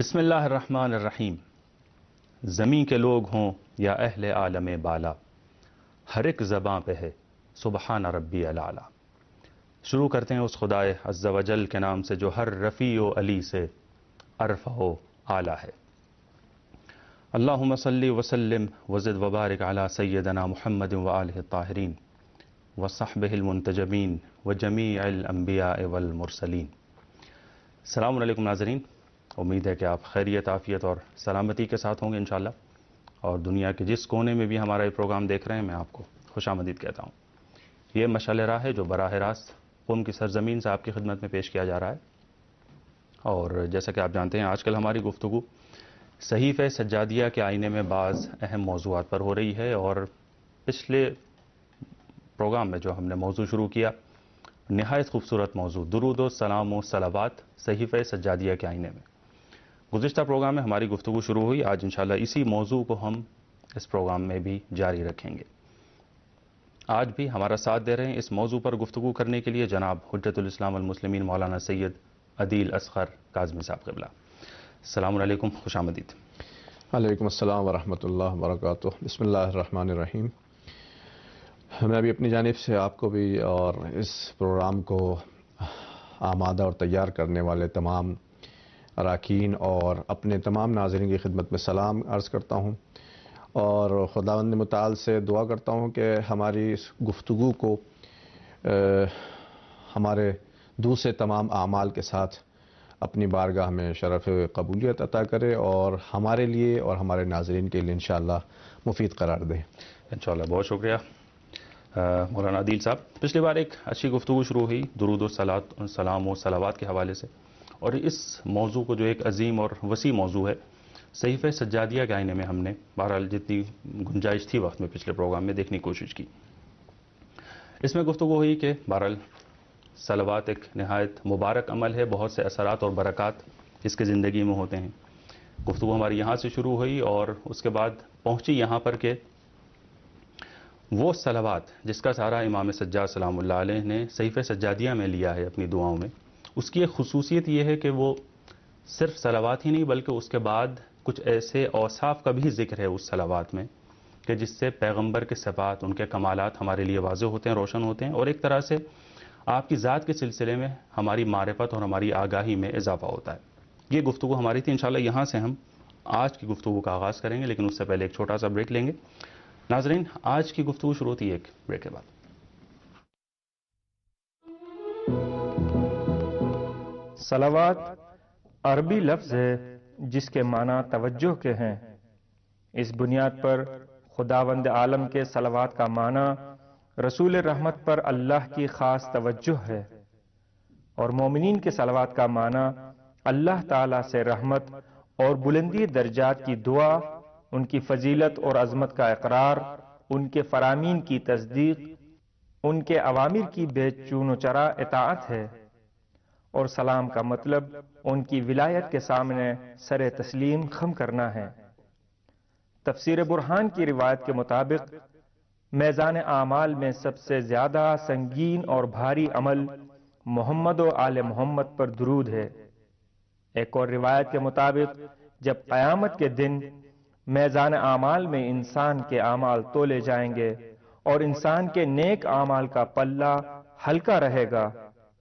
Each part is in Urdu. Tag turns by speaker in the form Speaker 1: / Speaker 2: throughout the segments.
Speaker 1: بسم اللہ الرحمن الرحیم۔ زمین کے لوگ ہوں یا اہل عالم بالا، ہر ایک زباں پہ ہے سبحان ربی الاعلیٰ۔ شروع کرتے ہیں اس خدائے عز و جل کے نام سے جو ہر رفیع و علی سے ارفع و اعلیٰ ہے۔ اللہم صلی وسلم وزد وبارک علی سیدنا محمد وآلہ الطاہرین وصحبہ المنتجبین وجمیع الانبیاء والمرسلین۔ السلام علیکم ناظرین، امید ہے کہ آپ خیریت، عافیت اور سلامتی کے ساتھ ہوں گے انشاءاللہ، اور دنیا کے جس کونے میں بھی ہمارا یہ پروگرام دیکھ رہے ہیں میں آپ کو خوش آمدید کہتا ہوں۔ یہ مشعل راہ ہے جو براہ راست قوم کی سرزمین سے آپ کی خدمت میں پیش کیا جا رہا ہے، اور جیسا کہ آپ جانتے ہیں آج کل ہماری گفتگو صحیفہ سجادیہ کے آئینے میں بعض اہم موضوعات پر ہو رہی ہے، اور پچھلے پروگرام میں جو ہم نے موضوع شروع کیا نہایت خوبصورت موضوع درود و سلام و صلوات صحیفہ سجادیہ کے آئینے میں، گزشتہ پروگرام میں ہماری گفتگو شروع ہوئی۔ آج انشاءاللہ اسی موضوع کو ہم اس پروگرام میں بھی جاری رکھیں گے۔ آج بھی ہمارا ساتھ دے رہے ہیں اس موضوع پر گفتگو کرنے کے لیے جناب حجت الاسلام والمسلمین مولانا سید عدیل اصغر کاظمی صاحب قبلہ۔ السلام علیکم، خوش آمدید۔
Speaker 2: وعلیکم السلام ورحمۃ اللہ وبرکاتہ۔ بسم اللہ الرحمن الرحیم۔ میں بھی اپنی جانب سے آپ کو بھی اور اس پروگرام کو آمادہ اور تیار کرنے والے تمام اراکین اور اپنے تمام ناظرین کی خدمت میں سلام عرض کرتا ہوں، اور خداوند متعال سے دعا کرتا ہوں کہ ہماری اس گفتگو کو ہمارے دوسرے تمام اعمال کے ساتھ اپنی بارگاہ میں شرف قبولیت عطا کرے اور ہمارے لیے اور ہمارے ناظرین کے لیے انشاءاللہ مفید قرار دے
Speaker 1: انشاءاللہ۔ بہت شکریہ مولانا عدیل صاحب۔ پچھلی بار ایک اچھی گفتگو شروع ہوئی درود و سلام و صلوات کے حوالے سے، اور اس موضوع کو جو ایک عظیم اور وسیع موضوع ہے صحیفہ سجادیہ کے آئینے میں ہم نے بہرحال جتنی گنجائش تھی وقت میں پچھلے پروگرام میں دیکھنے کی کوشش کی۔ اس میں گفتگو ہوئی کہ بہرحال صلوات ایک نہایت مبارک عمل ہے، بہت سے اثرات اور برکات اس کے زندگی میں ہوتے ہیں۔ گفتگو ہماری یہاں سے شروع ہوئی اور اس کے بعد پہنچی یہاں پر کہ وہ صلوات جس کا سارا امام سجاد سلام اللہ علیہ نے صحیفہ سجادیہ میں لیا ہے اپنی دعاؤں میں، اس کی ایک خصوصیت یہ ہے کہ وہ صرف صلوات ہی نہیں بلکہ اس کے بعد کچھ ایسے اوصاف کا بھی ذکر ہے اس صلوات میں کہ جس سے پیغمبر کے صفات، ان کے کمالات ہمارے لیے واضح ہوتے ہیں، روشن ہوتے ہیں، اور ایک طرح سے آپ کی ذات کے سلسلے میں ہماری معرفت اور ہماری آگاہی میں اضافہ ہوتا ہے۔ یہ گفتگو ہماری تھی، انشاءاللہ یہاں سے ہم آج کی گفتگو کا آغاز کریں گے، لیکن اس سے پہلے ایک چھوٹا سا بریک لیں گے۔ ناظرین، آج کی گفتگو شروع ہوتی ہے ایک بریک کے بعد۔
Speaker 3: صلوات عربی لفظ ہے جس کے معنی توجہ کے ہیں۔ اس بنیاد پر خداوند عالم کے صلوات کا معنی رسول رحمت پر اللہ کی خاص توجہ ہے، اور مومنین کے صلوات کا معنی اللہ تعالی سے رحمت اور بلندی درجات کی دعا، ان کی فضیلت اور عظمت کا اقرار، ان کے فرامین کی تصدیق، ان کے اوامر کی بے چون و چرا اطاعت ہے، اور سلام کا مطلب ان کی ولایت کے سامنے سر تسلیم خم کرنا ہے۔ تفسیر برہان کی روایت کے مطابق میزان اعمال میں سب سے زیادہ سنگین اور بھاری عمل محمد و آل محمد پر درود ہے۔ ایک اور روایت کے مطابق جب قیامت کے دن میزان اعمال میں انسان کے اعمال تولے جائیں گے اور انسان کے نیک اعمال کا پلہ ہلکا رہے گا،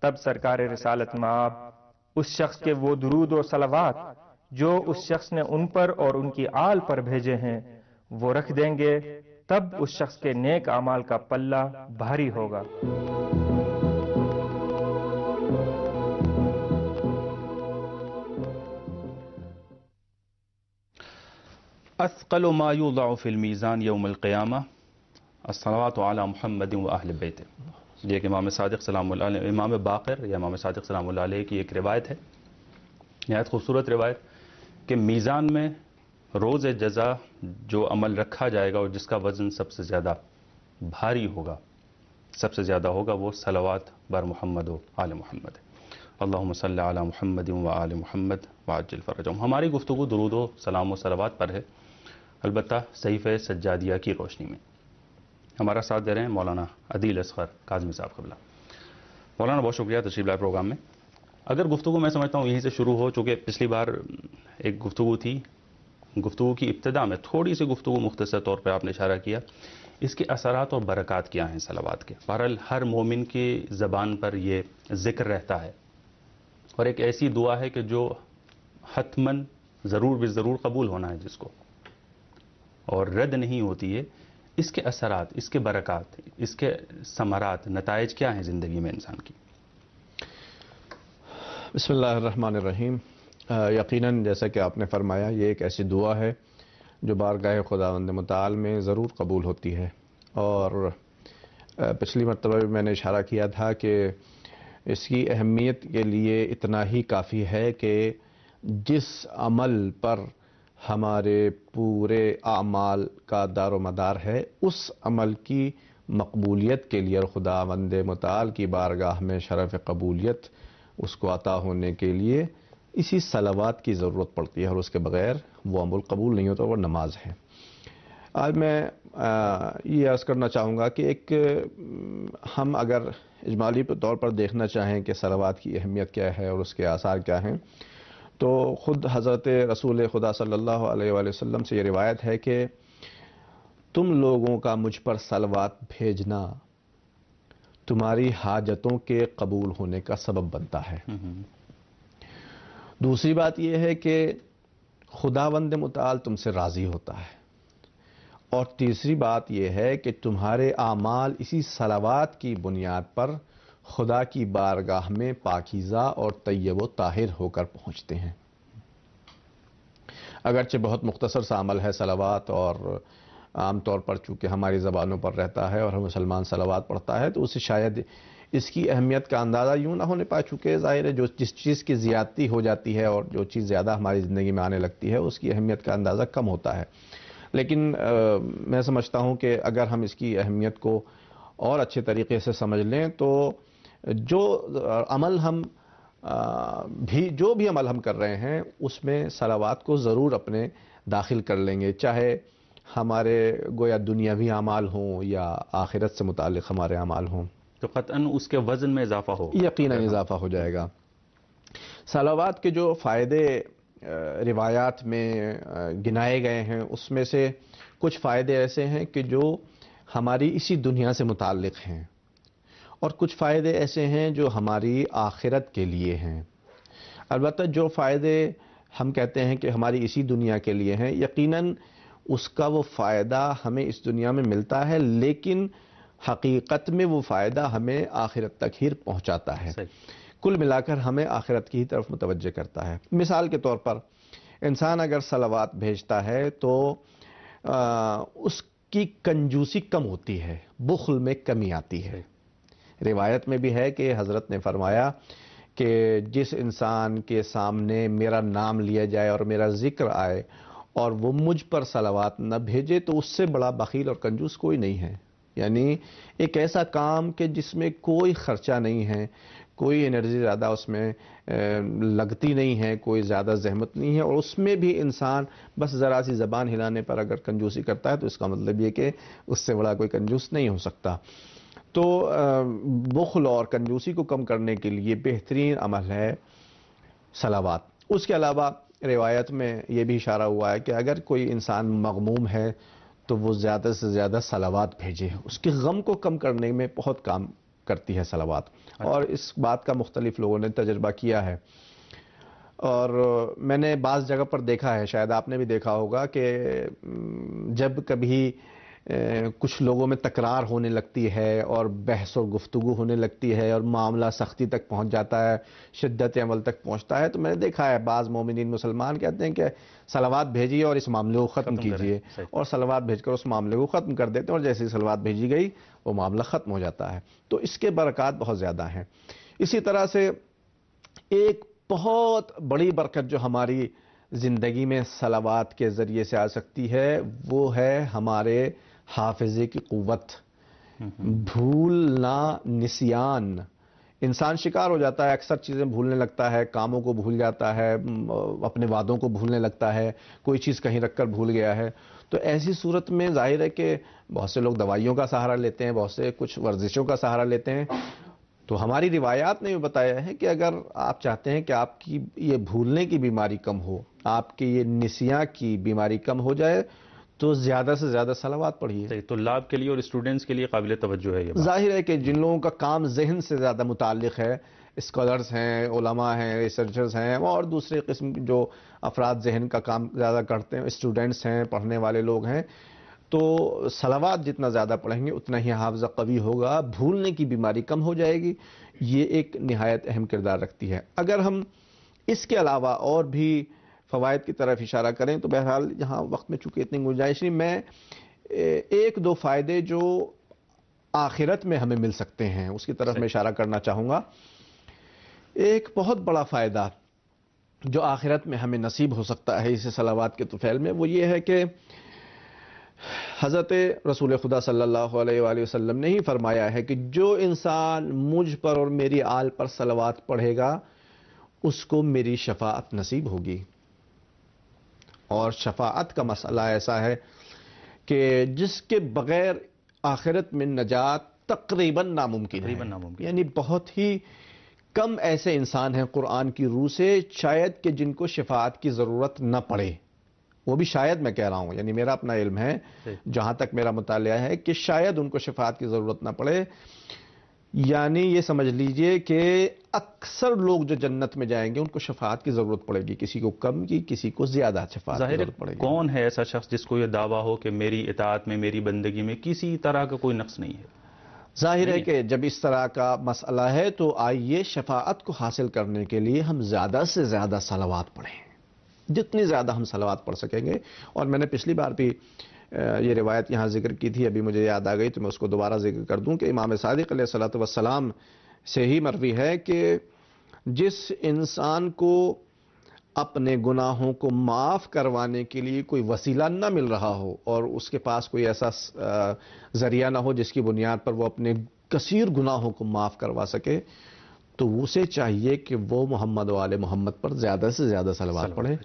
Speaker 3: تب سرکار رسالت مآب اس شخص کے وہ درود و صلوات جو اس شخص نے ان پر اور ان کی آل پر بھیجے ہیں وہ رکھ دیں گے، تب اس شخص کے نیک اعمال کا پلہ بھاری ہوگا۔
Speaker 1: اثقل ما یوضع فی المیزان یوم القیامہ الصلوات علی محمد و اہل بیت۔ یہ ایک امام صادق سلام اللہ علیہ، امام باقر یا امام صادق سلام اللہ علیہ کی ایک روایت ہے، نہایت خوبصورت روایت، کہ میزان میں روز جزا جو عمل رکھا جائے گا اور جس کا وزن سب سے زیادہ بھاری ہوگا، سب سے زیادہ ہوگا، وہ صلوات بر محمد و آل محمد ہے۔ اللہم صلی علی محمد و آل محمد وعجل فرجہم۔ ہماری گفتگو درود و سلام و صلوات پر ہے، البتہ صحیفہ سجادیہ کی روشنی میں۔ ہمارا ساتھ دے رہے ہیں مولانا عدیل اصغر کاظمی صاحب قبلہ۔ مولانا بہت شکریہ تشریف لائے پروگرام میں۔ اگر گفتگو میں سمجھتا ہوں یہیں سے شروع ہو، چونکہ پچھلی بار ایک گفتگو تھی، گفتگو کی ابتدا میں تھوڑی سی گفتگو مختصر طور پہ آپ نے اشارہ کیا، اس کے اثرات اور برکات کیا ہیں صلوات کے. بہرحال ہر مومن کی زبان پر یہ ذکر رہتا ہے، اور ایک ایسی دعا ہے کہ جو حتماً ضرور بھی ضرور قبول ہونا ہے جس کو، اور رد نہیں ہوتی ہے. اس کے اثرات، اس کے برکات، اس کے ثمرات، نتائج کیا ہیں زندگی میں انسان کی؟
Speaker 2: بسم اللہ الرحمن الرحیم. یقیناً جیسا کہ آپ نے فرمایا، یہ ایک ایسی دعا ہے جو بارگاہ خداوند متعال میں ضرور قبول ہوتی ہے. اور پچھلی مرتبہ بھی میں نے اشارہ کیا تھا کہ اس کی اہمیت کے لیے اتنا ہی کافی ہے کہ جس عمل پر ہمارے پورے اعمال کا دار و مدار ہے، اس عمل کی مقبولیت کے لیے اور خداوند متعال کی بارگاہ میں شرف قبولیت اس کو عطا ہونے کے لیے اسی صلوات کی ضرورت پڑتی ہے، اور اس کے بغیر وہ عمل قبول نہیں ہوتا. وہ نماز ہے. آج میں یہ عرض کرنا چاہوں گا کہ ہم اگر اجمالی طور پر دیکھنا چاہیں کہ صلوات کی اہمیت کیا ہے اور اس کے آثار کیا ہیں، تو خود حضرت رسول خدا صلی اللہ علیہ وآلہ وسلم سے یہ روایت ہے کہ تم لوگوں کا مجھ پر صلوات بھیجنا تمہاری حاجتوں کے قبول ہونے کا سبب بنتا ہے. دوسری بات یہ ہے کہ خداوند متعال تم سے راضی ہوتا ہے. اور تیسری بات یہ ہے کہ تمہارے اعمال اسی صلوات کی بنیاد پر خدا کی بارگاہ میں پاکیزہ اور طیب و طاہر ہو کر پہنچتے ہیں. اگرچہ بہت مختصر سا عمل ہے صلوات، اور عام طور پر چونکہ ہماری زبانوں پر رہتا ہے اور ہر مسلمان صلوات پڑھتا ہے، تو اسے شاید اس کی اہمیت کا اندازہ یوں نہ ہونے پائے، چونکہ ظاہر ہے جس چیز کی زیادتی ہو جاتی ہے اور جو چیز زیادہ ہماری زندگی میں آنے لگتی ہے، اس کی اہمیت کا اندازہ کم ہوتا ہے. لیکن میں سمجھتا ہوں کہ اگر ہم اس کی اہمیت کو اور اچھے طریقے سے سمجھ لیں تو جو بھی عمل ہم کر رہے ہیں اس میں صلوات کو ضرور اپنے داخل کر لیں گے، چاہے ہمارے گویا دنیاوی اعمال ہوں یا آخرت سے متعلق ہمارے اعمال ہوں،
Speaker 1: تو قطعاً اس کے وزن میں اضافہ ہو،
Speaker 2: یقیناً اضافہ ہو جائے گا. صلوات کے جو فائدے روایات میں گنائے گئے ہیں، اس میں سے کچھ فائدے ایسے ہیں کہ جو ہماری اسی دنیا سے متعلق ہیں، اور کچھ فائدے ایسے ہیں جو ہماری آخرت کے لیے ہیں. البتہ جو فائدے ہم کہتے ہیں کہ ہماری اسی دنیا کے لیے ہیں، یقیناً اس کا وہ فائدہ ہمیں اس دنیا میں ملتا ہے، لیکن حقیقت میں وہ فائدہ ہمیں آخرت تک ہی پہنچاتا ہے. کل ملا کر ہمیں آخرت کی طرف متوجہ کرتا ہے. مثال کے طور پر انسان اگر صلوات بھیجتا ہے تو اس کی کنجوسی کم ہوتی ہے، بخل میں کمی آتی ہے. روایت میں بھی ہے کہ حضرت نے فرمایا کہ جس انسان کے سامنے میرا نام لیا جائے اور میرا ذکر آئے اور وہ مجھ پر صلوات نہ بھیجے تو اس سے بڑا بخیل اور کنجوس کوئی نہیں ہے. یعنی ایک ایسا کام کہ جس میں کوئی خرچہ نہیں ہے، کوئی انرجی زیادہ اس میں لگتی نہیں ہے، کوئی زیادہ زحمت نہیں ہے، اور اس میں بھی انسان بس ذرا سی زبان ہلانے پر اگر کنجوسی کرتا ہے تو اس کا مطلب یہ کہ اس سے بڑا کوئی کنجوس نہیں ہو سکتا. تو بخل اور کنجوسی کو کم کرنے کے لیے بہترین عمل ہے صلوات. اس کے علاوہ روایت میں یہ بھی اشارہ ہوا ہے کہ اگر کوئی انسان مغموم ہے تو وہ زیادہ سے زیادہ صلوات بھیجے. اس کے غم کو کم کرنے میں بہت کام کرتی ہے صلوات، اور اس بات کا مختلف لوگوں نے تجربہ کیا ہے. اور میں نے بعض جگہ پر دیکھا ہے، شاید آپ نے بھی دیکھا ہوگا، کہ جب کبھی کچھ لوگوں میں تکرار ہونے لگتی ہے اور بحث و گفتگو ہونے لگتی ہے اور معاملہ سختی تک پہنچ جاتا ہے، شدت عمل تک پہنچتا ہے، تو میں نے دیکھا ہے بعض مومنین مسلمان کہتے ہیں کہ صلوات بھیجیے اور اس معاملے کو ختم کیجیے، اور صلوات بھیج کر اس معاملے کو ختم کر دیتے ہیں، اور جیسے ہی صلوات بھیجی گئی وہ معاملہ ختم ہو جاتا ہے. تو اس کے برکات بہت زیادہ ہیں. اسی طرح سے ایک بہت بڑی برکت جو ہماری زندگی میں صلوات کے ذریعے سے آ سکتی ہے وہ ہے ہمارے حافظے کی قوت. بھولنا، نسیان، انسان شکار ہو جاتا ہے، اکثر چیزیں بھولنے لگتا ہے، کاموں کو بھول جاتا ہے، اپنے وعدوں کو بھولنے لگتا ہے، کوئی چیز کہیں رکھ کر بھول گیا ہے. تو ایسی صورت میں ظاہر ہے کہ بہت سے لوگ دوائیوں کا سہارا لیتے ہیں، بہت سے کچھ ورزشوں کا سہارا لیتے ہیں. تو ہماری روایات نے بھی بتایا ہے کہ اگر آپ چاہتے ہیں کہ آپ کی یہ بھولنے کی بیماری کم ہو، آپ کی یہ نسیاں کی بیماری کم ہو جائے، تو زیادہ سے زیادہ صلوات پڑھیے۔
Speaker 1: صحیح، طلاب کے لیے اور اسٹوڈنٹس کے لیے قابل توجہ ہے یہ بات۔
Speaker 2: ظاہر ہے کہ جن لوگوں کا کام ذہن سے زیادہ متعلق ہے، اسکالرز ہیں، علماء ہیں، ریسرچرز ہیں، اور دوسرے قسم جو افراد ذہن کا کام زیادہ کرتے ہیں، اسٹوڈنٹس ہیں، پڑھنے والے لوگ ہیں، تو صلوات جتنا زیادہ پڑھیں گے اتنا ہی حافظہ قوی ہوگا، بھولنے کی بیماری کم ہو جائے گی۔ یہ ایک نہایت اہم کردار رکھتی ہے۔ اگر ہم اس کے علاوہ اور بھی فوائد کی طرف اشارہ کریں تو بہرحال یہاں وقت میں چونکہ اتنی گنجائش نہیں، میں ایک دو فائدے جو آخرت میں ہمیں مل سکتے ہیں اس کی طرف میں اشارہ کرنا چاہوں گا۔ ایک بہت بڑا فائدہ جو آخرت میں ہمیں نصیب ہو سکتا ہے اس صلوات کے طفیل میں، وہ یہ ہے کہ حضرت رسول خدا صلی اللہ علیہ وآلہ وسلم نے ہی فرمایا ہے کہ جو انسان مجھ پر اور میری آل پر صلوات پڑھے گا اس کو میری شفاعت نصیب ہوگی۔ اور شفاعت کا مسئلہ ایسا ہے کہ جس کے بغیر آخرت میں نجات تقریباً ناممکن ہے۔ یعنی بہت ہی کم ایسے انسان ہیں قرآن کی روح سے شاید کہ جن کو شفاعت کی ضرورت نہ پڑے، وہ بھی شاید میں کہہ رہا ہوں، یعنی میرا اپنا علم ہے جہاں تک میرا مطالعہ ہے کہ شاید ان کو شفاعت کی ضرورت نہ پڑے۔ یعنی یہ سمجھ لیجئے کہ اکثر لوگ جو جنت میں جائیں گے ان کو شفاعت کی ضرورت پڑے گی، کسی کو کم کی، کسی کو زیادہ شفاعت کی ضرورت پڑے گی۔
Speaker 1: کون ہے ایسا شخص جس کو یہ دعویٰ ہو کہ میری اطاعت میں، میری بندگی میں کسی طرح کا کوئی نقص نہیں ہے؟
Speaker 2: ظاہر ہے کہ جب اس طرح کا مسئلہ ہے تو آئیے شفاعت کو حاصل کرنے کے لیے ہم زیادہ سے زیادہ صلوات پڑھیں، جتنی زیادہ ہم صلوات پڑھ سکیں گے۔ اور میں نے پچھلی بار بھی یہ روایت یہاں ذکر کی تھی، ابھی مجھے یاد آ گئی تو میں اس کو دوبارہ ذکر کر دوں کہ امام صادق علیہ الصلوۃ والسلام سے ہی مروی ہے کہ جس انسان کو اپنے گناہوں کو معاف کروانے کے لیے کوئی وسیلہ نہ مل رہا ہو اور اس کے پاس کوئی ایسا ذریعہ نہ ہو جس کی بنیاد پر وہ اپنے کثیر گناہوں کو معاف کروا سکے، تو اسے چاہیے کہ وہ محمد و آل محمد پر زیادہ سے زیادہ صلوات پڑھے۔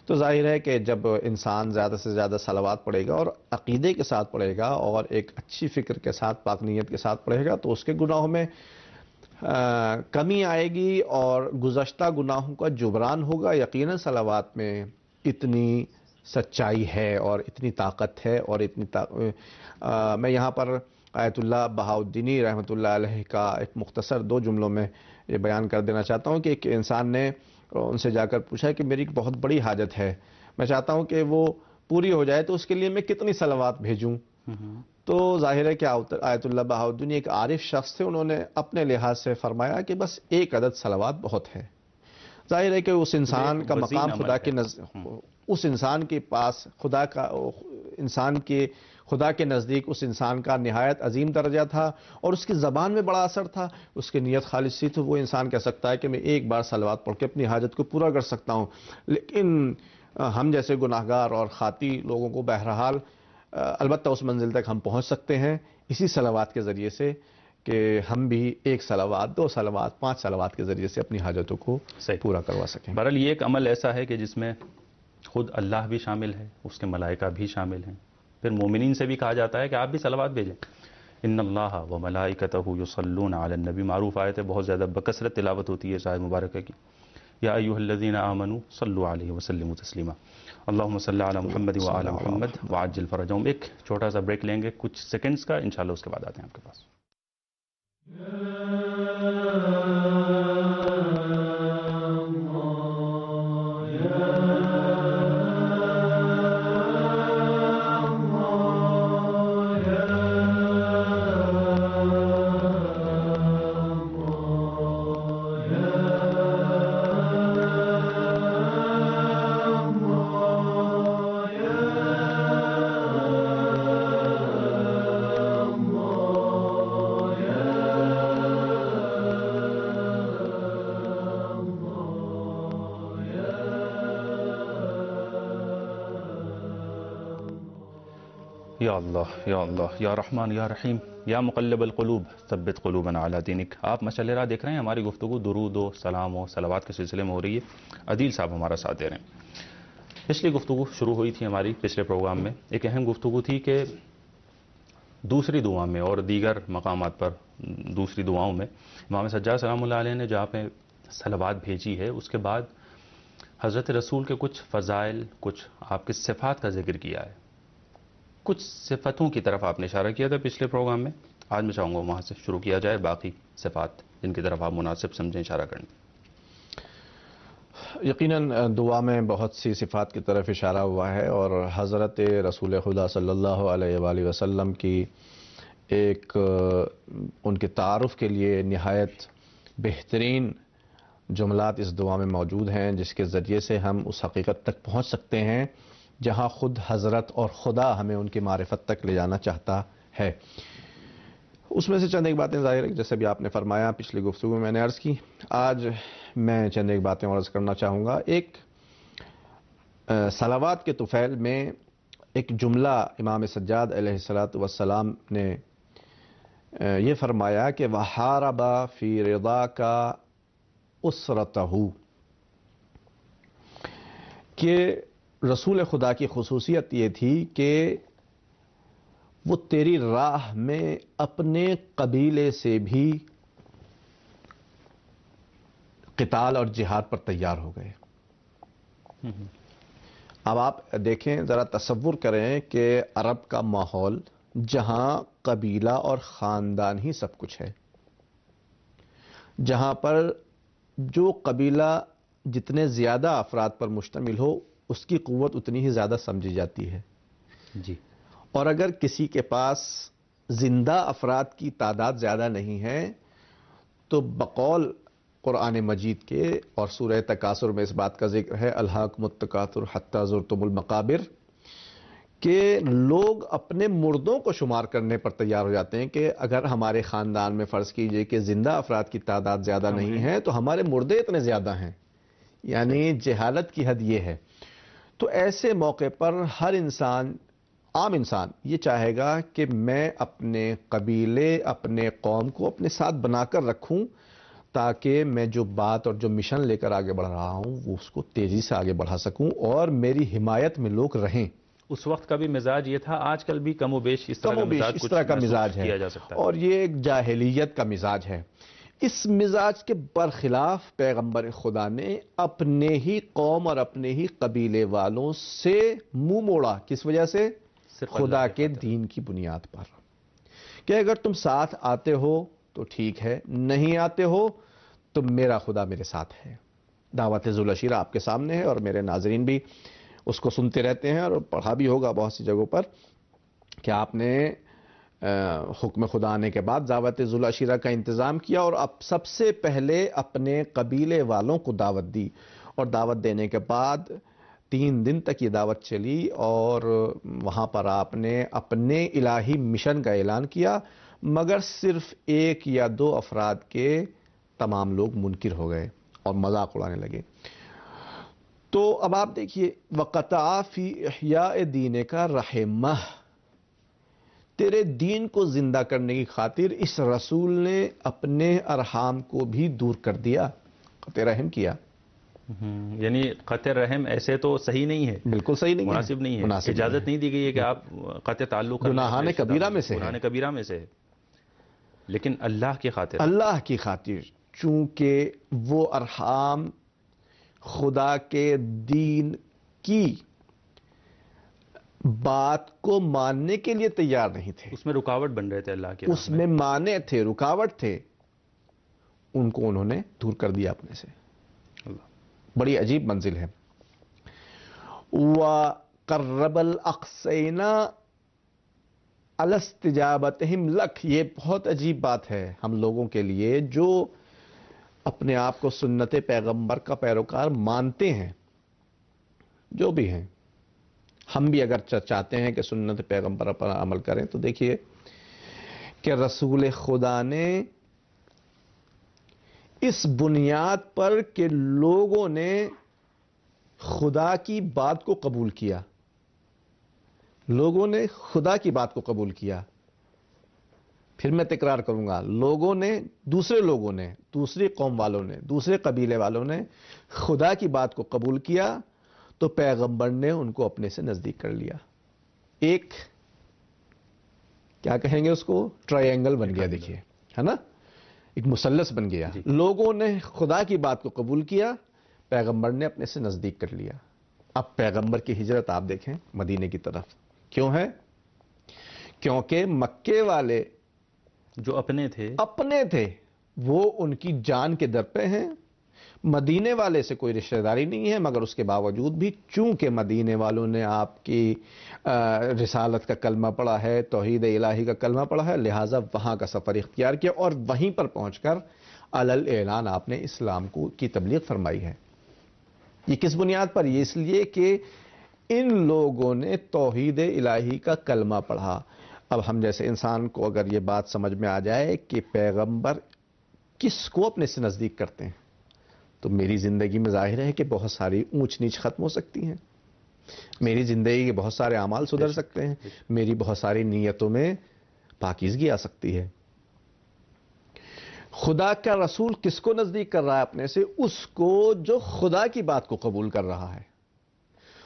Speaker 2: تو ظاہر ہے کہ جب انسان زیادہ سے زیادہ صلوات پڑھے گا اور عقیدے کے ساتھ پڑھے گا اور ایک اچھی فکر کے ساتھ، پاک نیت کے ساتھ پڑھے گا، تو اس کے گناہوں میں کمی آئے گی اور گزشتہ گناہوں کا جبران ہوگا۔ یقیناً صلوات میں اتنی سچائی ہے اور اتنی طاقت ہے اور میں یہاں پر آیت اللہ بہاؤالدینی رحمۃ اللہ علیہ کا ایک مختصر 2 جملوں میں یہ بیان کر دینا چاہتا ہوں کہ ایک انسان نے ان سے جا کر پوچھا کہ میری ایک بہت بڑی حاجت ہے، میں چاہتا ہوں کہ وہ پوری ہو جائے، تو اس کے لیے میں کتنی صلوات بھیجوں؟ تو ظاہر ہے کہ آیت اللہ بہاؤالدینی ایک عارف شخص تھے، انہوں نے اپنے لحاظ سے فرمایا کہ بس 1 عدد صلوات بہت ہے۔ ظاہر ہے کہ اس انسان کا مقام خدا کے اس انسان کے پاس خدا کے نزدیک اس انسان کا نہایت عظیم درجہ تھا اور اس کی زبان میں بڑا اثر تھا، اس کی نیت خالص تھی، تو وہ انسان کہہ سکتا ہے کہ میں 1 بار صلوات پڑھ کے اپنی حاجت کو پورا کر سکتا ہوں۔ لیکن ہم جیسے گناہگار اور خاطی لوگوں کو بہرحال البتہ اس منزل تک ہم پہنچ سکتے ہیں اسی صلوات کے ذریعے سے کہ ہم بھی 1 صلوات، 2 صلوات، 5 صلوات کے ذریعے سے اپنی حاجتوں کو پورا کروا سکیں۔
Speaker 1: بہرحال یہ ایک عمل ایسا ہے کہ جس میں خود اللہ بھی شامل ہے، اس کے ملائکہ بھی شامل ہیں، پھر مومنین سے بھی کہا جاتا ہے کہ آپ بھی صلوات بھیجیں۔ ان اللہ و ملائکتہ یصلون علی النبی، معروف آیت ہے، بہت زیادہ بکثرت تلاوت ہوتی ہے اس آیت مبارکہ کی۔ یا ایھا الذین آمنوا صلوا علیہ وسلموا تسلیما، اللہم صل علی محمد و آل محمد وعجل فرجہم۔ ایک چھوٹا سا بریک لیں گے کچھ سیکنڈز کا، انشاءاللہ اس کے بعد آتے ہیں آپ کے پاس۔ یا اللہ یا اللہ یا رحمان یا رحیم یا مقلب القلوب ثبت قلوبنا علی دینک۔ آپ مشعل راہ دیکھ رہے ہیں، ہماری گفتگو درود و سلام و صلوات کے سلسلے میں ہو رہی ہے۔ عدیل صاحب ہمارا ساتھ دے رہے ہیں۔ پچھلی گفتگو شروع ہوئی تھی ہماری پچھلے پروگرام میں، ایک اہم گفتگو تھی کہ دوسری دعا میں اور دیگر مقامات پر دوسری دعاؤں میں امام سجاد سلام اللہ علیہ نے جہاں پہ صلوات بھیجی ہے، اس کے بعد حضرت رسول کے کچھ فضائل، کچھ آپ کے صفات کا ذکر کیا ہے. کچھ صفتوں کی طرف آپ نے اشارہ کیا تھا پچھلے پروگرام میں. آج میں چاہوں گا وہاں سے شروع کیا جائے، باقی صفات جن کی طرف آپ مناسب سمجھیں اشارہ کریں.
Speaker 2: یقیناً دعا میں بہت سی صفات کی طرف اشارہ ہوا ہے، اور حضرت رسول خدا صلی اللہ علیہ وآلہ وسلم کی ایک ان کے تعارف کے لیے نہایت بہترین جملات اس دعا میں موجود ہیں، جس کے ذریعے سے ہم اس حقیقت تک پہنچ سکتے ہیں جہاں خود حضرت اور خدا ہمیں ان کی معرفت تک لے جانا چاہتا ہے. اس میں سے چند ایک باتیں ظاہر ہے جیسے بھی آپ نے فرمایا، پچھلی گفتگو میں نے عرض کی، آج میں چند ایک باتیں عرض کرنا چاہوں گا. ایک صلوات کے طفیل میں ایک جملہ امام سجاد علیہ السلام نے یہ فرمایا کہ وَحَارَبَ فِي رِضَاكَ أُسْرَتَهُ، کہ رسول خدا کی خصوصیت یہ تھی کہ وہ تیری راہ میں اپنے قبیلے سے بھی قتال اور جہاد پر تیار ہو گئے. اب آپ دیکھیں، ذرا تصور کریں کہ عرب کا ماحول جہاں قبیلہ اور خاندان ہی سب کچھ ہے، جہاں پر جو قبیلہ جتنے زیادہ افراد پر مشتمل ہو اس کی قوت اتنی ہی زیادہ سمجھی جاتی ہے.
Speaker 1: جی.
Speaker 2: اور اگر کسی کے پاس زندہ افراد کی تعداد زیادہ نہیں ہے تو بقول قرآن مجید کے اور سورہ تکاثر میں اس بات کا ذکر ہے، الہاکم التکاثر حتی زرتم المقابر، کہ لوگ اپنے مردوں کو شمار کرنے پر تیار ہو جاتے ہیں کہ اگر ہمارے خاندان میں فرض کیجئے کہ زندہ افراد کی تعداد زیادہ نہیں ہے تو ہمارے مردے اتنے زیادہ ہیں. یعنی جہالت کی حد یہ ہے. تو ایسے موقع پر ہر انسان، عام انسان، یہ چاہے گا کہ میں اپنے قبیلے، اپنے قوم کو اپنے ساتھ بنا کر رکھوں تاکہ میں جو بات اور جو مشن لے کر آگے بڑھ رہا ہوں وہ اس کو تیزی سے آگے بڑھا سکوں اور میری حمایت میں لوگ رہیں.
Speaker 1: اس وقت کا بھی مزاج یہ تھا، آج کل بھی کم و بیش اس طرح کا مزاج
Speaker 2: ہے
Speaker 1: کیا جا سکتا ہے،
Speaker 2: اور یہ ایک جاہلیت کا مزاج ہے. اس مزاج کے برخلاف پیغمبر خدا نے اپنے ہی قوم اور اپنے ہی قبیلے والوں سے منہ موڑا. کس وجہ سے؟ خدا کے دین کی بنیاد پر، کہ اگر تم ساتھ آتے ہو تو ٹھیک ہے، نہیں آتے ہو تو میرا خدا میرے ساتھ ہے. دعوت ذوالعشیرہ آپ کے سامنے ہے اور میرے ناظرین بھی اس کو سنتے رہتے ہیں اور پڑھا بھی ہوگا بہت سی جگہوں پر کہ آپ نے حکم خدا آنے کے بعد دعوت ذوالعشیرہ کا انتظام کیا اور اب سب سے پہلے اپنے قبیلے والوں کو دعوت دی، اور دعوت دینے کے بعد 3 دن تک یہ دعوت چلی اور وہاں پر آپ نے اپنے الہی مشن کا اعلان کیا، مگر صرف 1 یا 2 افراد کے تمام لوگ منکر ہو گئے اور مذاق اڑانے لگے. تو اب آپ دیکھیے، وَقَطَعَ فِي إِحْيَاءِ دِينِكَ رَحِمَهُ، تیرے دین کو زندہ کرنے کی خاطر اس رسول نے اپنے ارحام کو بھی دور کر دیا، قطع رحم کیا.
Speaker 1: یعنی قطع رحم ایسے تو صحیح نہیں ہے،
Speaker 2: بالکل صحیح نہیں ہے،
Speaker 1: مناسب نہیں ہے. اجازت نہیں دی گئی ہے کہ آپ قطع تعلق،
Speaker 2: گناہان کبیرہ میں سے ہے،
Speaker 1: گناہان کبیرہ میں سے ہے، لیکن اللہ کی خاطر،
Speaker 2: اللہ کی خاطر، چونکہ وہ ارحام خدا کے دین کی بات کو ماننے کے لیے تیار نہیں تھے،
Speaker 1: اس میں رکاوٹ بن رہے تھے، اللہ کے
Speaker 2: اس میں مانے تھے، رکاوٹ تھے، ان کو انہوں نے دور کر دیا اپنے سے. بڑی عجیب منزل ہے. وَقَرَّبَ الْأَقْصَيْنَ عَلَى اسْتِجَابَتِهِمْ لَكَ، یہ بہت عجیب بات ہے ہم لوگوں کے لیے جو اپنے آپ کو سنت پیغمبر کا پیروکار مانتے ہیں، جو بھی ہیں. ہم بھی اگر چاہتے ہیں کہ سنت پیغمبر پر عمل کریں تو دیکھیے کہ رسول خدا نے اس بنیاد پر کہ لوگوں نے خدا کی بات کو قبول کیا، لوگوں نے خدا کی بات کو قبول کیا. پھر میں تکرار کروں گا، لوگوں نے، دوسرے لوگوں نے، دوسری قوم والوں نے، دوسرے قبیلے والوں نے خدا کی بات کو قبول کیا تو پیغمبر نے ان کو اپنے سے نزدیک کر لیا. ایک کیا کہیں گے اس کو، ٹرائنگل بن گیا، دیکھیے ہے نا، ایک مثلث بن گیا. لوگوں نے خدا کی بات کو قبول کیا، پیغمبر نے اپنے سے نزدیک کر لیا. اب پیغمبر کی ہجرت آپ دیکھیں مدینے کی طرف کیوں ہے؟ کیونکہ مکے والے
Speaker 1: جو اپنے
Speaker 2: تھے وہ ان کی جان کے در پہ ہیں. مدینے والے سے کوئی رشتہ داری نہیں ہے، مگر اس کے باوجود بھی چونکہ مدینے والوں نے آپ کی رسالت کا کلمہ پڑھا ہے، توحید الہی کا کلمہ پڑھا ہے، لہٰذا وہاں کا سفر اختیار کیا اور وہیں پر پہنچ کر علل اعلان آپ نے اسلام کی تبلیغ فرمائی ہے. یہ کس بنیاد پر؟ یہ اس لیے کہ ان لوگوں نے توحید الہی کا کلمہ پڑھا. اب ہم جیسے انسان کو اگر یہ بات سمجھ میں آ جائے کہ پیغمبر کس کو اپنے سے نزدیک کرتے ہیں، تو میری زندگی میں ظاہر ہے کہ بہت ساری اونچ نیچ ختم ہو سکتی ہیں، میری زندگی کے بہت سارے اعمال سدھر سکتے ہیں، میری بہت ساری نیتوں میں پاکیزگی آ سکتی ہے. خدا کا رسول کس کو نزدیک کر رہا ہے اپنے سے؟ اس کو جو خدا کی بات کو قبول کر رہا ہے،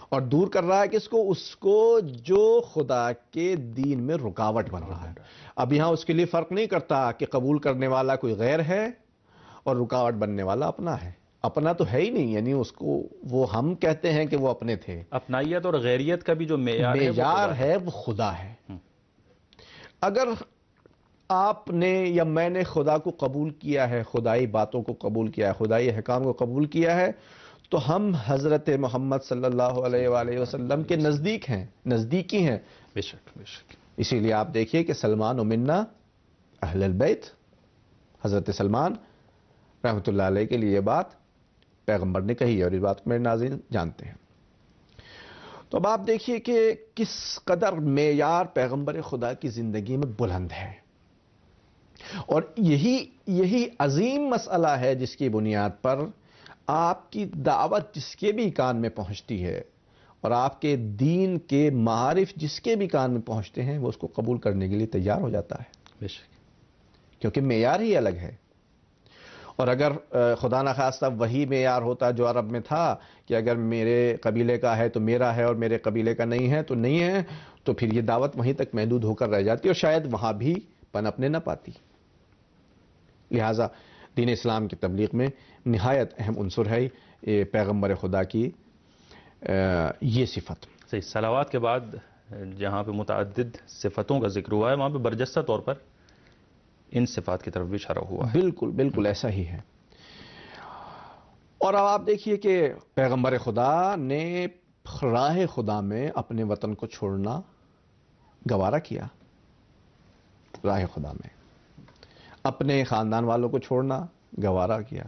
Speaker 2: اور دور کر رہا ہے کس کو؟ اس کو جو خدا کے دین میں رکاوٹ بن رہا ہے. اب یہاں اس کے لیے فرق نہیں کرتا کہ قبول کرنے والا کوئی غیر ہے اور رکاوٹ بننے والا اپنا ہے. اپنا تو ہے ہی نہیں، یعنی اس کو وہ ہم کہتے ہیں کہ وہ اپنے تھے.
Speaker 1: اپنائیت اور غیریت کا بھی جو معیار
Speaker 2: ہے وہ خدا ہے. اگر آپ نے یا میں نے خدا کو قبول کیا ہے، خدائی باتوں کو قبول کیا ہے، خدائی احکام کو قبول کیا ہے، تو ہم حضرت محمد صلی اللہ علیہ وآلہ وسلم کے نزدیک ہیں، نزدیکی ہیں.
Speaker 1: بے شک بے شک.
Speaker 2: اسی لیے آپ دیکھیے کہ سلمان و منا اہل البیت، حضرت سلمان رحمۃ اللہ علیہ کے لیے یہ بات پیغمبر نے کہی ہے، اور اس بات کو میرے ناظرین جانتے ہیں. تو اب آپ دیکھیے کہ کس قدر معیار پیغمبر خدا کی زندگی میں بلند ہے، اور یہی عظیم مسئلہ ہے جس کی بنیاد پر آپ کی دعوت جس کے بھی کان میں پہنچتی ہے اور آپ کے دین کے معارف جس کے بھی کان میں پہنچتے ہیں، وہ اس کو قبول کرنے کے لیے تیار ہو جاتا ہے.
Speaker 1: بے شک.
Speaker 2: کیونکہ معیار ہی الگ ہے. اور اگر خدا نخواستہ وہی معیار ہوتا جو عرب میں تھا کہ اگر میرے قبیلے کا ہے تو میرا ہے اور میرے قبیلے کا نہیں ہے تو نہیں ہے، تو پھر یہ دعوت وہیں تک محدود ہو کر رہ جاتی اور شاید وہاں بھی پنپنے نہ پاتی. لہٰذا دین اسلام کی تبلیغ میں نہایت اہم عنصر ہے پیغمبر خدا کی یہ صفت.
Speaker 1: صحیح. صلوات کے بعد جہاں پہ متعدد صفتوں کا ذکر ہوا ہے، وہاں پہ برجستہ طور پر ان صفات کی طرف بھی اشارہ ہوا ہے.
Speaker 2: بالکل بالکل ایسا ہی ہے. اور اب آپ دیکھیے کہ پیغمبر خدا نے راہ خدا میں اپنے وطن کو چھوڑنا گوارا کیا. راہ خدا میں اپنے خاندان والوں کو چھوڑنا گوارا کیا،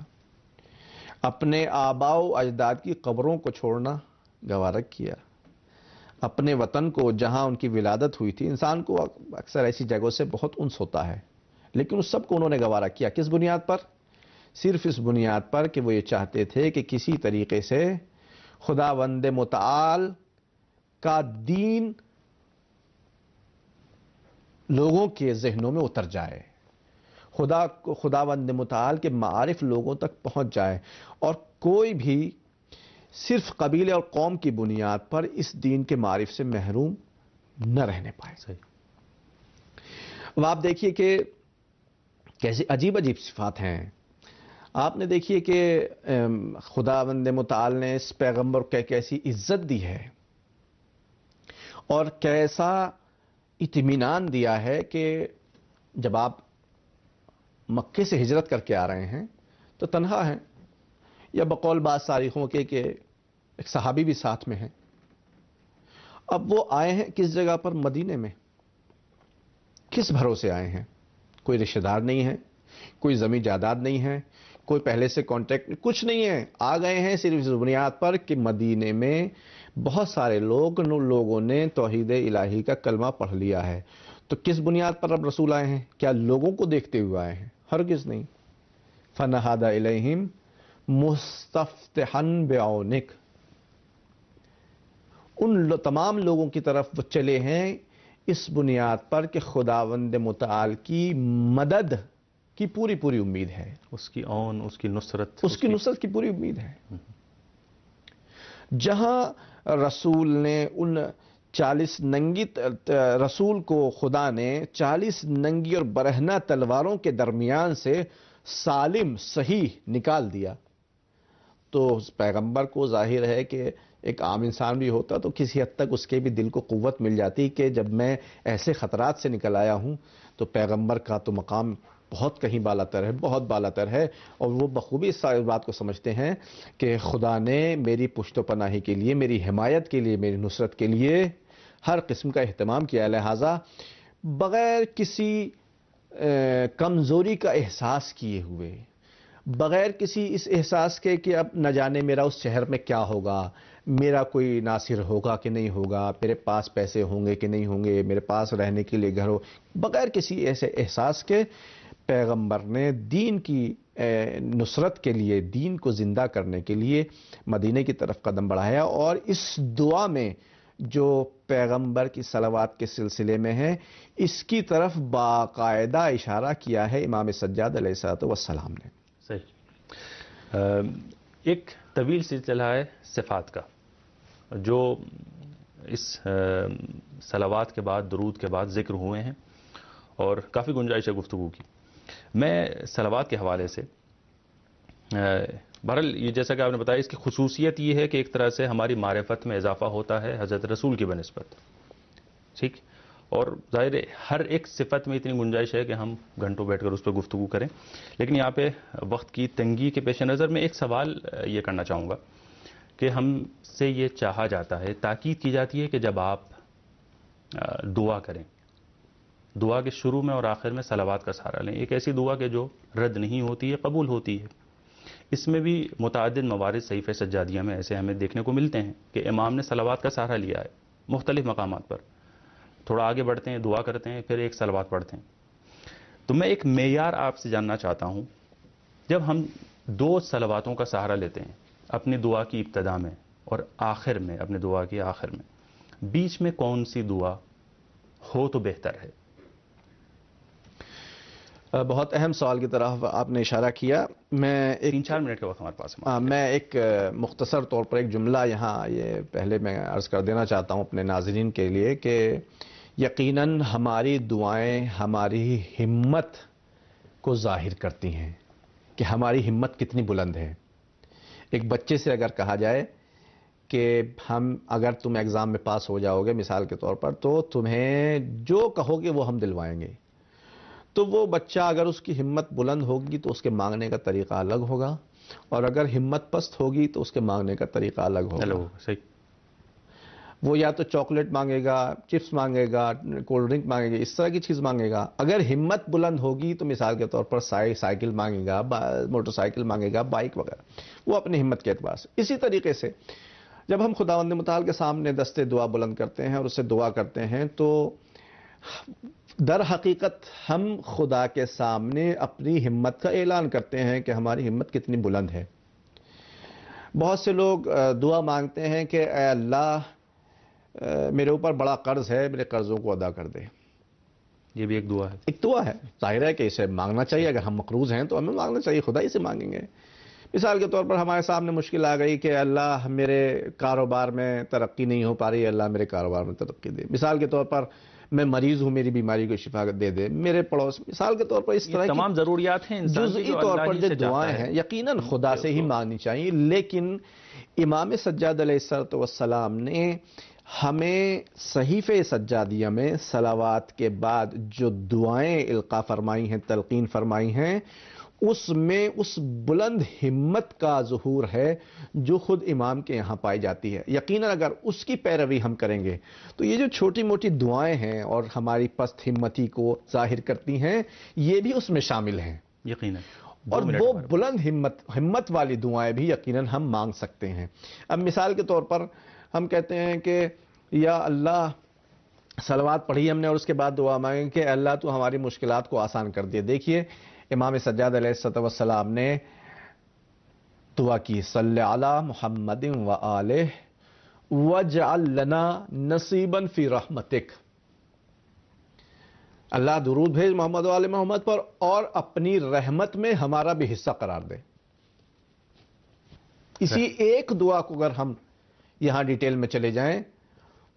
Speaker 2: اپنے آباء و اجداد کی قبروں کو چھوڑنا گوارا کیا، اپنے وطن کو جہاں ان کی ولادت ہوئی تھی. انسان کو اکثر ایسی جگہوں سے بہت انس ہوتا ہے، لیکن اس سب کو انہوں نے گوارا کیا. کس بنیاد پر؟ صرف اس بنیاد پر کہ وہ یہ چاہتے تھے کہ کسی طریقے سے خداوند متعال کا دین لوگوں کے ذہنوں میں اتر جائے، خداوند متعال کے معارف لوگوں تک پہنچ جائے، اور کوئی بھی صرف قبیلے اور قوم کی بنیاد پر اس دین کے معارف سے محروم نہ رہنے پائے.
Speaker 1: صحیح.
Speaker 2: اب آپ دیکھیے کہ کیسی عجیب عجیب صفات ہیں. آپ نے دیکھیے کہ خداوند متعال نے اس پیغمبر کو کیسی عزت دی ہے اور کیسا اطمینان دیا ہے کہ جب آپ مکے سے ہجرت کر کے آ رہے ہیں تو تنہا ہیں، یا بقول بعض تاریخوں کے کہ ایک صحابی بھی ساتھ میں ہیں. اب وہ آئے ہیں کس جگہ پر؟ مدینے میں. کس بھروسے آئے ہیں؟ کوئی رشتہ دار نہیں ہے، کوئی زمین جائیداد نہیں ہے، کوئی پہلے سے کانٹیکٹ کچھ نہیں ہے. آ گئے ہیں صرف اس بنیاد پر کہ مدینے میں بہت سارے لوگوں نے توحید الہی کا کلمہ پڑھ لیا ہے. تو کس بنیاد پر اب رسول آئے ہیں؟ کیا لوگوں کو دیکھتے ہوئے آئے ہیں؟ ہرگز نہیں. فَنَهَادَ إِلَيْهِمْ مُسْتَفْتِحًا بِعَوْنِكَ، ان تمام لوگوں کی طرف وہ چلے ہیں اس بنیاد پر کہ خداوند متعال کی مدد کی پوری امید ہے،
Speaker 1: اس کی اون، اس کی نصرت
Speaker 2: کی پوری امید ہے. جہاں رسول نے ان 40 ننگی رسول کو خدا نے 40 ننگی اور برہنہ تلواروں کے درمیان سے سالم صحیح نکال دیا، تو اس پیغمبر کو ظاہر ہے کہ ایک عام انسان بھی ہوتا تو کسی حد تک اس کے بھی دل کو قوت مل جاتی کہ جب میں ایسے خطرات سے نکل آیا ہوں تو پیغمبر کا تو مقام بہت کہیں بالا تر ہے، بہت بالا تر ہے، اور وہ بخوبی اس بات کو سمجھتے ہیں کہ خدا نے میری پشت و پناہی کے لیے، میری حمایت کے لیے، میری نصرت کے لیے ہر قسم کا اہتمام کیا، لہٰذا بغیر کسی کمزوری کا احساس کیے ہوئے، بغیر کسی اس احساس کے کہ اب نہ جانے میرا اس شہر میں کیا ہوگا، میرا کوئی ناصر ہوگا کہ نہیں ہوگا، میرے پاس پیسے ہوں گے کہ نہیں ہوں گے، میرے پاس رہنے کے لیے گھر ہو، بغیر کسی ایسے احساس کے پیغمبر نے دین کی نصرت کے لیے، دین کو زندہ کرنے کے لیے مدینے کی طرف قدم بڑھایا، اور اس دعا میں جو پیغمبر کی صلوات کے سلسلے میں ہے اس کی طرف باقاعدہ اشارہ کیا ہے امام سجاد علیہ الصلوۃ والسلام نے۔
Speaker 1: صحیح۔ ایک طویل سلسلہ ہے صفات کا جو اس صلوات کے بعد، درود کے بعد ذکر ہوئے ہیں، اور کافی گنجائش ہے گفتگو کی۔ میں صلوات کے حوالے سے بہرحال یہ جیسا کہ آپ نے بتایا، اس کی خصوصیت یہ ہے کہ ایک طرح سے ہماری معرفت میں اضافہ ہوتا ہے حضرت رسول کی بنسبت، ٹھیک، اور ظاہر ہے ہر ایک صفت میں اتنی گنجائش ہے کہ ہم گھنٹوں بیٹھ کر اس پہ گفتگو کریں، لیکن یہاں پہ وقت کی تنگی کے پیش نظر میں ایک سوال یہ کرنا چاہوں گا کہ ہم سے یہ چاہا جاتا ہے، تاکید کی جاتی ہے کہ جب آپ دعا کریں، دعا کے شروع میں اور آخر میں صلوات کا سہارا لیں، ایک ایسی دعا کہ جو رد نہیں ہوتی ہے، قبول ہوتی ہے۔ اس میں بھی متعدد موارد صحیفہ سجادیہ میں ایسے ہمیں دیکھنے کو ملتے ہیں کہ امام نے صلوات کا سہارا لیا ہے مختلف مقامات پر، تھوڑا آگے بڑھتے ہیں، دعا کرتے ہیں، پھر ایک صلوات پڑھتے ہیں۔ تو میں ایک معیار آپ سے جاننا چاہتا ہوں، جب ہم 2 صلواتوں کا سہارا لیتے ہیں اپنی دعا کی ابتدا میں اور آخر میں، اپنی دعا کی آخر میں، بیچ میں کون سی دعا ہو تو بہتر ہے؟
Speaker 2: بہت اہم سوال کی طرف آپ نے اشارہ کیا۔ میں
Speaker 1: 3-4 منٹ کا وقت ہمارے پاس ہے۔
Speaker 2: میں ایک مختصر طور پر ایک جملہ یہاں یہ پہلے میں عرض کر دینا چاہتا ہوں اپنے ناظرین کے لیے کہ یقیناً ہماری دعائیں ہماری ہمت کو ظاہر کرتی ہیں کہ ہماری ہمت کتنی بلند ہے۔ ایک بچے سے اگر کہا جائے کہ اگر تم ایگزام میں پاس ہو جاؤ گے مثال کے طور پر تو تمہیں جو کہو گے وہ ہم دلوائیں گے، تو وہ بچہ اگر اس کی ہمت بلند ہوگی تو اس کے مانگنے کا طریقہ الگ ہوگا، اور اگر ہمت پست ہوگی تو اس کے مانگنے کا طریقہ الگ ہوگا۔
Speaker 1: صحیح۔
Speaker 2: وہ یا تو چاکلیٹ مانگے گا، چپس مانگے گا، کولڈ ڈرنک مانگے گا، اس طرح کی چیز مانگے گا۔ اگر ہمت بلند ہوگی تو مثال کے طور پر سائیکل مانگے گا، موٹر سائیکل مانگے گا، بائک وغیرہ، وہ اپنی ہمت کے اعتبار سے۔ اسی طریقے سے جب ہم خداوند متعال کے سامنے دستے دعا بلند کرتے ہیں اور اس سے دعا کرتے ہیں تو در حقیقت ہم خدا کے سامنے اپنی ہمت کا اعلان کرتے ہیں کہ ہماری ہمت کتنی بلند ہے۔ بہت سے لوگ دعا مانگتے ہیں کہ اے اللہ میرے اوپر بڑا قرض ہے، میرے قرضوں کو ادا کر دے۔
Speaker 1: یہ بھی ایک دعا ہے۔
Speaker 2: ایک دعا ہے، ظاہر ہے کہ اسے مانگنا چاہیے، اگر ہم مقروض ہیں تو ہمیں مانگنا چاہیے، خدا ہی سے مانگیں گے۔ مثال کے طور پر ہمارے سامنے مشکل آ گئی کہ اللہ میرے کاروبار میں ترقی نہیں ہو پا رہی ہے، اللہ میرے کاروبار میں ترقی دے۔ مثال کے طور پر میں مریض ہوں، میری بیماری کو شفا دے دے، میرے پڑوس، مثال کے طور پر اس طرح کی
Speaker 1: تمام ضروریات ہیں انسان کی
Speaker 2: جزئی
Speaker 1: جو
Speaker 2: طور
Speaker 1: اللہ
Speaker 2: پر
Speaker 1: ہی
Speaker 2: جو
Speaker 1: سے چاہتا
Speaker 2: دعائیں
Speaker 1: ہے۔
Speaker 2: ہیں یقیناً خدا سے ہی مانگنی چاہیے، لیکن امام سجاد علیہ الصلوۃ والسلام نے ہمیں صحیفہ سجادیہ میں صلوات کے بعد جو دعائیں القاء فرمائی ہیں، تلقین فرمائی ہیں، اس میں اس بلند ہمت کا ظہور ہے جو خود امام کے یہاں پائی جاتی ہے۔ یقیناً اگر اس کی پیروی ہم کریں گے تو یہ جو چھوٹی موٹی دعائیں ہیں اور ہماری پست ہمتی کو ظاہر کرتی ہیں، یہ بھی اس میں شامل ہیں،
Speaker 1: یقیناً،
Speaker 2: اور وہ بلند ہمت والی دعائیں بھی یقیناً ہم مانگ سکتے ہیں۔ اب مثال کے طور پر ہم کہتے ہیں کہ یا اللہ، صلوات پڑھی ہم نے اور اس کے بعد دعا مانگیں کہ اللہ تو ہماری مشکلات کو آسان کر دے۔ دیکھیے امام سجاد علیہ الصلوۃ والسلام نے دعا کی، صلی علی محمد و آلہ واجعل لنا نصیبا فی رحمتک، اللہ درود بھیج محمد و آل محمد پر اور اپنی رحمت میں ہمارا بھی حصہ قرار دے۔ اسی ایک دعا کو اگر ہم یہاں ڈیٹیل میں چلے جائیں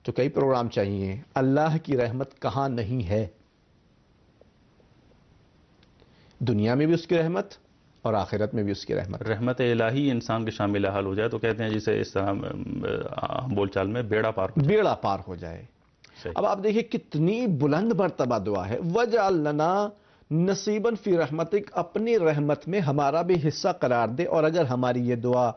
Speaker 2: تو کئی پروگرام چاہیے، اللہ کی رحمت کہاں نہیں ہے؟ دنیا میں بھی اس کی رحمت اور آخرت میں بھی اس کی رحمت۔
Speaker 1: رحمت الہی انسان کے شامل حال ہو جائے تو کہتے ہیں جسے اس طرح بول چال میں بیڑا پار ہو جائے۔
Speaker 2: بیڑا پار ہو جائے۔
Speaker 1: صحیح۔
Speaker 2: اب آپ دیکھیں کتنی بلند مرتبہ دعا ہے، وَاجْعَلْ لَنَا نَصِيبًا فِي رَحْمَتِكَ، اپنی رحمت میں ہمارا بھی حصہ قرار دے۔ اور اگر ہماری یہ دعا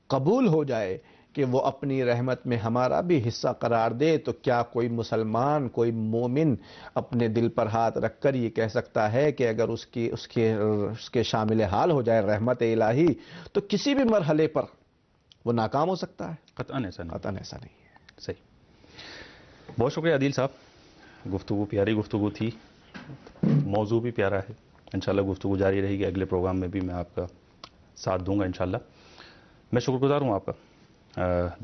Speaker 2: قبول ہو جائے کہ وہ اپنی رحمت میں ہمارا بھی حصہ قرار دے، تو کیا کوئی مسلمان، کوئی مومن اپنے دل پر ہاتھ رکھ کر یہ کہہ سکتا ہے کہ اگر اس کے شامل حال ہو جائے رحمت الہی تو کسی بھی مرحلے پر وہ ناکام ہو سکتا ہے؟
Speaker 1: قطعاً ایسا نہیں۔
Speaker 2: قطعاً ایسا نہیں ہے۔
Speaker 1: صحیح۔ بہت شکریہ عادل صاحب، گفتگو پیاری گفتگو تھی، موضوع بھی پیارا ہے۔ انشاءاللہ گفتگو جاری رہے گی، اگلے پروگرام میں بھی میں آپ کا ساتھ دوں گا انشاءاللہ۔ میں شکر گزار ہوں آپ کا۔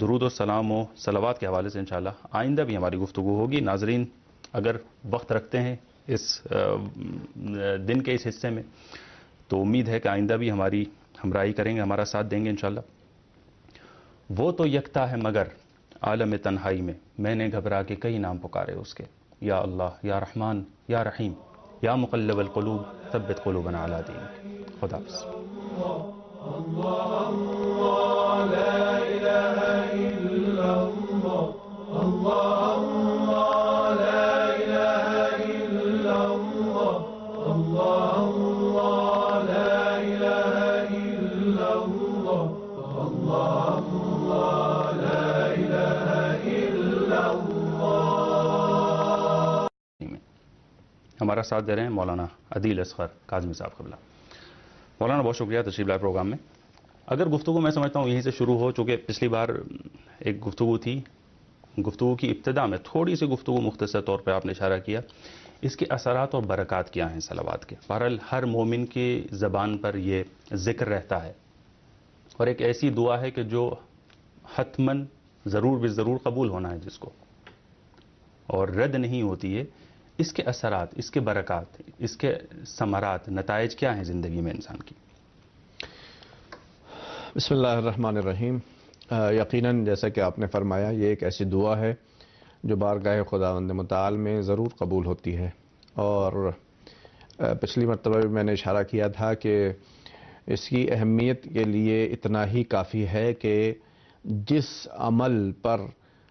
Speaker 1: درود و سلام و صلوات کے حوالے سے انشاءاللہ آئندہ بھی ہماری گفتگو ہوگی۔ ناظرین اگر وقت رکھتے ہیں اس دن کے اس حصے میں تو امید ہے کہ آئندہ بھی ہماری ہمراہی کریں گے، ہمارا ساتھ دیں گے انشاءاللہ۔ وہ تو یکتا ہے مگر عالم تنہائی میں نے گھبرا کے کئی نام پکارے اس کے، یا اللہ یا رحمان یا رحیم یا مقلب القلوب ثبت قلوبنا علی دینک۔ خدا حافظ۔ ہمارا ساتھ دے رہے ہیں مولانا عدیل اصغر کاظمی صاحب قبلہ۔ مولانا بہت شکریہ تشریف لائے پروگرام میں۔ اگر گفتگو میں سمجھتا ہوں یہیں سے شروع ہو، چونکہ پچھلی بار ایک گفتگو تھی، گفتگو کی ابتدا میں تھوڑی سی گفتگو مختصر طور پہ آپ نے اشارہ کیا، اس کے اثرات اور برکات کیا ہیں صلوات کے۔ بہرحال ہر مومن کی زبان پر یہ ذکر رہتا ہے اور ایک ایسی دعا ہے کہ جو حتماً ضرور بالضرور قبول ہونا ہے جس کو، اور رد نہیں ہوتی ہے۔ اس کے اثرات، اس کے برکات، اس کے ثمرات، نتائج کیا ہیں زندگی میں انسان کی؟
Speaker 2: بسم اللہ الرحمن الرحیم۔ یقیناً جیسا کہ آپ نے فرمایا یہ ایک ایسی دعا ہے جو بارگاہ خداوند متعال میں ضرور قبول ہوتی ہے، اور پچھلی مرتبہ بھی میں نے اشارہ کیا تھا کہ اس کی اہمیت کے لیے اتنا ہی کافی ہے کہ جس عمل پر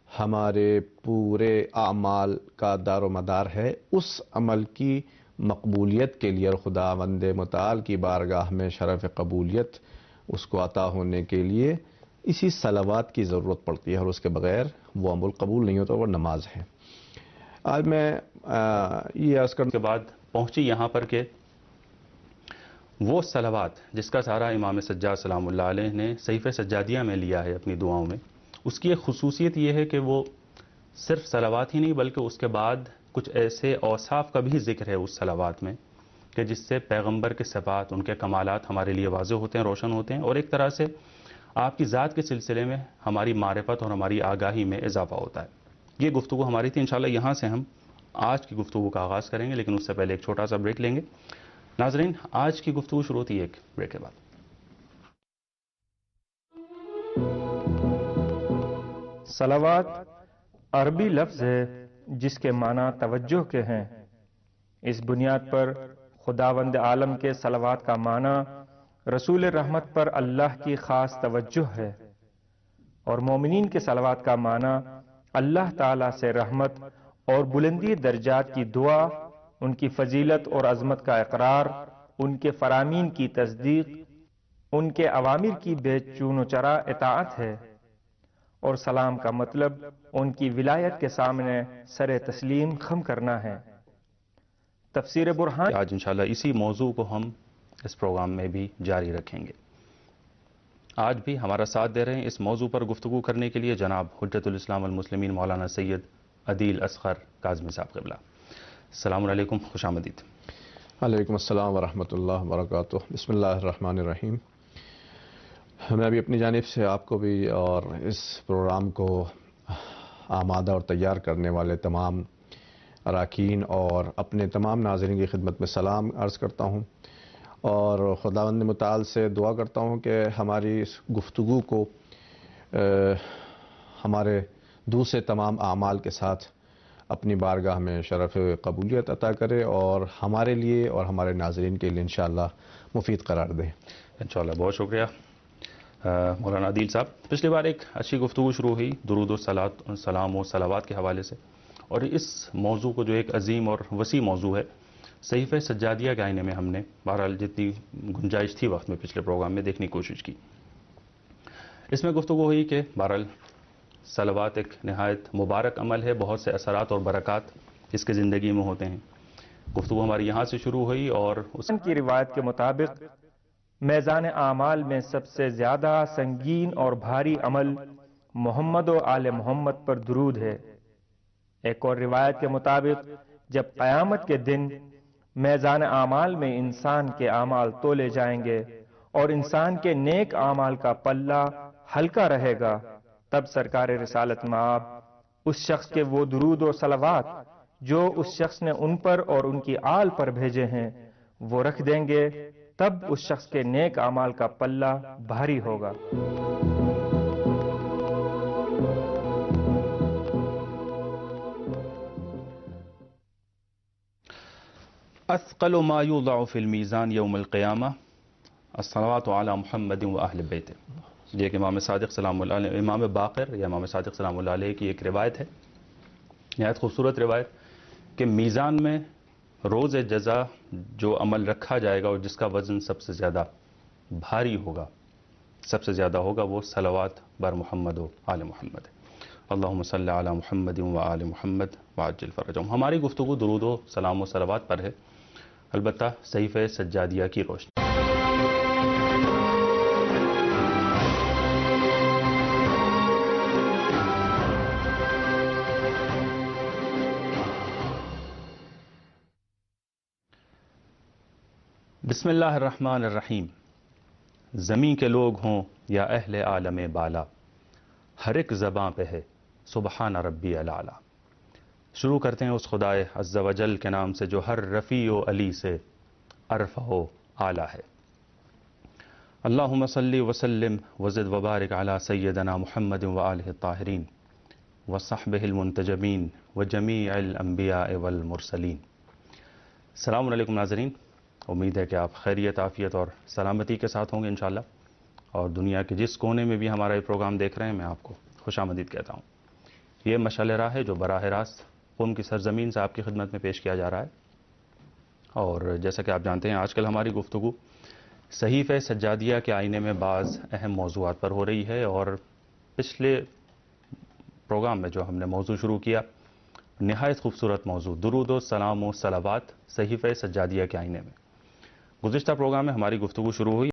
Speaker 2: ہمارے پورے اعمال کا دار و مدار ہے، اس عمل کی مقبولیت کے لیے اور خداوند متعال کی بارگاہ میں شرف قبولیت اس کو عطا ہونے کے لیے اسی صلوات کی ضرورت پڑتی ہے، اور اس کے بغیر وہ عمل قبول نہیں ہوتا، وہ نماز ہے۔ آج میں یہ عرض کرنے
Speaker 1: کے بعد پہنچی یہاں پر کہ وہ صلوات جس کا سارا امام سجاد سلام اللہ علیہ نے صحیفہ سجادیہ میں لیا ہے اپنی دعاؤں میں، اس کی ایک خصوصیت یہ ہے کہ وہ صرف صلوات ہی نہیں بلکہ اس کے بعد کچھ ایسے اوصاف کا بھی ذکر ہے اس صلوات میں کہ جس سے پیغمبر کے صفات، ان کے کمالات ہمارے لیے واضح ہوتے ہیں، روشن ہوتے ہیں، اور ایک طرح سے آپ کی ذات کے سلسلے میں ہماری معرفت اور ہماری آگاہی میں اضافہ ہوتا ہے۔ یہ گفتگو ہماری تھی، انشاءاللہ یہاں سے ہم آج کی گفتگو کا آغاز کریں گے، لیکن اس سے پہلے ایک چھوٹا سا بریک لیں گے۔ ناظرین آج کی گفتگو شروع ہوتی ہے ایک بریک کے بعد۔
Speaker 3: صلوات عربی لفظ ہے جس کے معنی توجہ کے ہیں۔ اس بنیاد پر خداوند عالم کے صلوات کا معنی رسول رحمت پر اللہ کی خاص توجہ ہے، اور مومنین کے صلوات کا معنی اللہ تعالی سے رحمت اور بلندی درجات کی دعا، ان کی فضیلت اور عظمت کا اقرار، ان کے فرامین کی تصدیق، ان کے اوامر کی بے چون و چرا اطاعت ہے، اور سلام کا مطلب ان کی ولایت کے سامنے سر تسلیم خم کرنا ہے۔ تفسیر برہان
Speaker 1: آج انشاءاللہ اسی موضوع کو ہم اس پروگرام میں بھی جاری رکھیں گے۔ آج بھی ہمارا ساتھ دے رہے ہیں اس موضوع پر گفتگو کرنے کے لیے جناب حجت الاسلام والمسلمین مولانا سید عدیل اصغر کاظمی صاحب قبلہ۔ السلام علیکم، خوش آمدید۔
Speaker 2: علیکم السلام ورحمۃ اللہ وبرکاتہ۔ بسم اللہ الرحمن الرحیم۔ میں بھی اپنی جانب سے آپ کو بھی اور اس پروگرام کو آمادہ اور تیار کرنے والے تمام اراکین اور اپنے تمام ناظرین کی خدمت میں سلام عرض کرتا ہوں، اور خداوند متعال سے دعا کرتا ہوں کہ ہماری اس گفتگو کو ہمارے دوسرے تمام اعمال کے ساتھ اپنی بارگاہ میں شرف قبولیت عطا کرے اور ہمارے لیے اور ہمارے ناظرین کے لیے انشاءاللہ مفید قرار دے۔
Speaker 1: انشاءاللہ، بہت شکریہ مولانا عادل صاحب۔ پچھلی بار ایک اچھی گفتگو شروع ہوئی درود و سلام و صلوات کے حوالے سے، اور اس موضوع کو جو ایک عظیم اور وسیع موضوع ہے صحیفہ سجادیہ کے آئینے میں ہم نے بہرحال جتنی گنجائش تھی وقت میں پچھلے پروگرام میں دیکھنے کی کوشش کی۔ اس میں گفتگو ہوئی کہ بہرحال صلوات ایک نہایت مبارک عمل ہے، بہت سے اثرات اور برکات اس کے زندگی میں ہوتے ہیں۔ گفتگو ہماری یہاں سے شروع ہوئی اور اس
Speaker 3: کی روایت کے مطابق میزان اعمال میں سب سے زیادہ سنگین اور بھاری عمل محمد و آل محمد پر درود ہے۔ ایک اور روایت کے مطابق جب قیامت کے دن میزان اعمال میں انسان کے اعمال تولے جائیں گے اور انسان کے نیک اعمال کا پلہ ہلکا رہے گا، تب سرکار رسالت مآب اس شخص کے وہ درود و صلوات جو اس شخص نے ان پر اور ان کی آل پر بھیجے ہیں وہ رکھ دیں گے، تب اس شخص کے نیک اعمال کا پلہ بھاری ہوگا۔
Speaker 1: اثقل ما یوضع فی المیزان یوم القیامہ الصلوات علی محمد و اہل بیت۔ یہ ایک امام صادق سلام اللہ علیہ، امام باقر یا امام صادق سلام اللہ علیہ کی ایک روایت ہے، نہایت خوبصورت روایت، کہ میزان میں روز جزا جو عمل رکھا جائے گا اور جس کا وزن سب سے زیادہ بھاری ہوگا، سب سے زیادہ ہوگا، وہ صلوات بر محمد و آل محمد ہے۔ اللہم صلی علی محمد و آل محمد وعجل فرجہم۔ ہماری گفتگو درود و سلام و صلوات پر ہے، البتہ صحیفہ سجادیہ کی روشنی۔ بسم اللہ الرحمن الرحیم۔ زمین کے لوگ ہوں یا اہل عالم بالا، ہر ایک زباں پہ ہے سبحان ربی الاعلیٰ۔ شروع کرتے ہیں اس خدائے عز و جل کے نام سے جو ہر رفیع و علی سے ارفع و اعلیٰ ہے۔ اللہم صلی وسلم وزد وبارک علی سیدنا محمد و آلہ الطاہرین وصحبہ المنتجبین وجمیع الانبیاء والمرسلین۔ السلام علیکم ناظرین، امید ہے کہ آپ خیریت، عافیت اور سلامتی کے ساتھ ہوں گے انشاءاللہ، اور دنیا کے جس کونے میں بھی ہمارا یہ پروگرام دیکھ رہے ہیں میں آپ کو خوش آمدید کہتا ہوں۔ یہ مشعل راہ ہے جو براہ راست قم کی سرزمین سے آپ کی خدمت میں پیش کیا جا رہا ہے، اور جیسا کہ آپ جانتے ہیں آج کل ہماری گفتگو صحیفہ سجادیہ کے آئینے میں بعض اہم موضوعات پر ہو رہی ہے، اور پچھلے پروگرام میں جو ہم نے موضوع شروع کیا نہایت خوبصورت موضوع درود و سلام و صلوات صحیفہ سجادیہ کے آئینے میں، گزشتہ پروگرام میں ہماری گفتگو شروع ہوئی